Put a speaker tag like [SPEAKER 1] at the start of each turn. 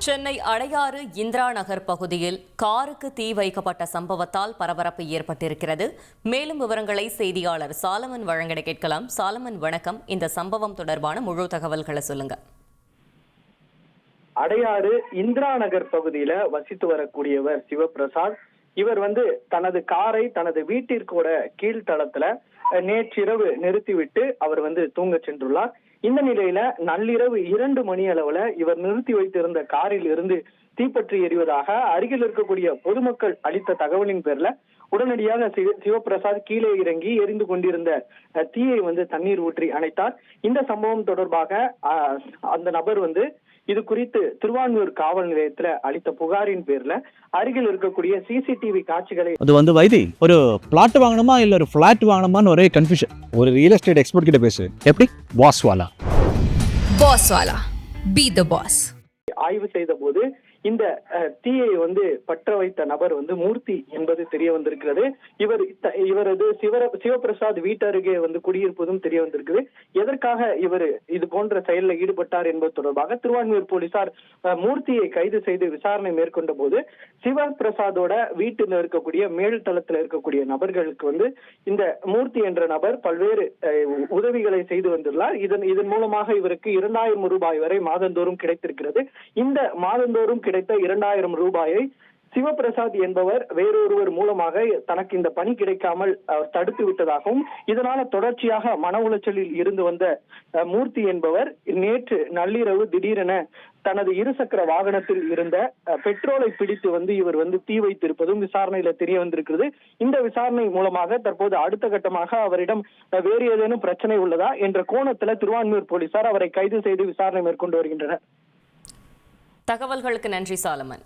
[SPEAKER 1] சென்னை அடையாறு இந்திரா நகர் பகுதியில் காருக்கு தீ வைக்கப்பட்ட சம்பவத்தால் பரபரப்பு ஏற்பட்டிருக்கிறது. மேலும் விவரங்களை செய்தியாளர் சாலமன் வழங்கிட கேட்கலாம். சாலமன், வணக்கம். இந்த சம்பவம் தொடர்பான முழு தகவல்களை சொல்லுங்க.
[SPEAKER 2] அடையாறு இந்திரா நகர் பகுதியில வசித்து வரக்கூடியவர் சிவபிரசாத். இவர் தனது காரை தனது வீட்டிற்கூட கீழ்த்தளத்துல நேற்றிரவு நிறுத்திவிட்டு அவர் தூங்க சென்றுள்ளார். இந்த நிலையில நள்ளிரவு 2 மணி அளவுல இவர் நிறுத்தி வைத்திருந்த காரில் இருந்து தீப்பற்றி எரிவதாக அருகில் இருக்கக்கூடிய பொதுமக்கள் அளித்த தகவலின் பேர்ல உடனடியாக சிவபிரசாத் கீழே இறங்கி எரிந்து கொண்டிருந்த தீயை தண்ணீர் ஊற்றி அணைத்தார். இந்த சம்பவம் தொடர்பாக அந்த நபர் இது குறித்து திருவான்மியூர் காவல் நிலையத்துல அளித்த புகாரின் பேர்ல அருகில் இருக்கக்கூடிய சிசிடிவி காட்சிகளை
[SPEAKER 3] அது வைத்தி ஒரு பிளாட் வாங்கணுமா இல்ல ஒரு பிளாட் வாங்கணுமான்னு ஒரே கன்ஃபியூஷன். ஒரு ரியல் எஸ்டேட் எக்ஸ்பர்ட் கிட்ட பேசு. எப்படி?
[SPEAKER 4] பாஸ்வாலா பி தி பாஸ்.
[SPEAKER 2] ஆய்வு செய்த போது இந்த தீயை பற்ற வைத்த நபர் மூர்த்தி என்பது தெரிய வந்திருக்கிறது. இவரது சிவபிரசாத் வீட்டருகே குடியிருப்பதும் தெரிய வந்திருக்குது. எதற்காக இவர் இது போன்ற செயலில் ஈடுபட்டார் என்பது தொடர்பாக திருவான்மியூர் போலீசார் மூர்த்தியை கைது செய்து விசாரணை மேற்கொண்ட போது சிவபிரசாதோட வீட்டில் இருக்கக்கூடிய மேல் தளத்தில் இருக்கக்கூடிய நபர்களுக்கு இந்த மூர்த்தி என்ற நபர் பல்வேறு உதவிகளை செய்து வந்துள்ளார். இதன் மூலமாக இவருக்கு 2000 ரூபாய் வரை மாதந்தோறும் கிடைத்திருக்கிறது. இந்த மாதந்தோறும் கிடைத்த 2000 ரூபாயை சிவபிரசாத் என்பவர் வேறொருவர் மூலமாக தனக்கு இந்த பணி கிடைக்காமல் தடுத்து விட்டதாகவும், இதனால தொடர்ச்சியாக மன உளைச்சலில் இருந்து வந்த மூர்த்தி என்பவர் நேற்று நள்ளிரவு திடீரென தனது இருசக்கர வாகனத்தில் இருந்த பெட்ரோலை பிடித்து இவர் தீ வைத்திருப்பதும் விசாரணையில தெரிய வந்திருக்கிறது. இந்த விசாரணை மூலமாக தற்போது அடுத்த கட்டமாக அவரிடம் வேறு ஏதேனும் பிரச்சனை உள்ளதா என்ற கோணத்துல திருவான்மியூர் போலீசார் அவரை கைது செய்து விசாரணை மேற்கொண்டு வருகின்றனர்.
[SPEAKER 1] தகவல்களுக்கு நன்றி சாலமன்.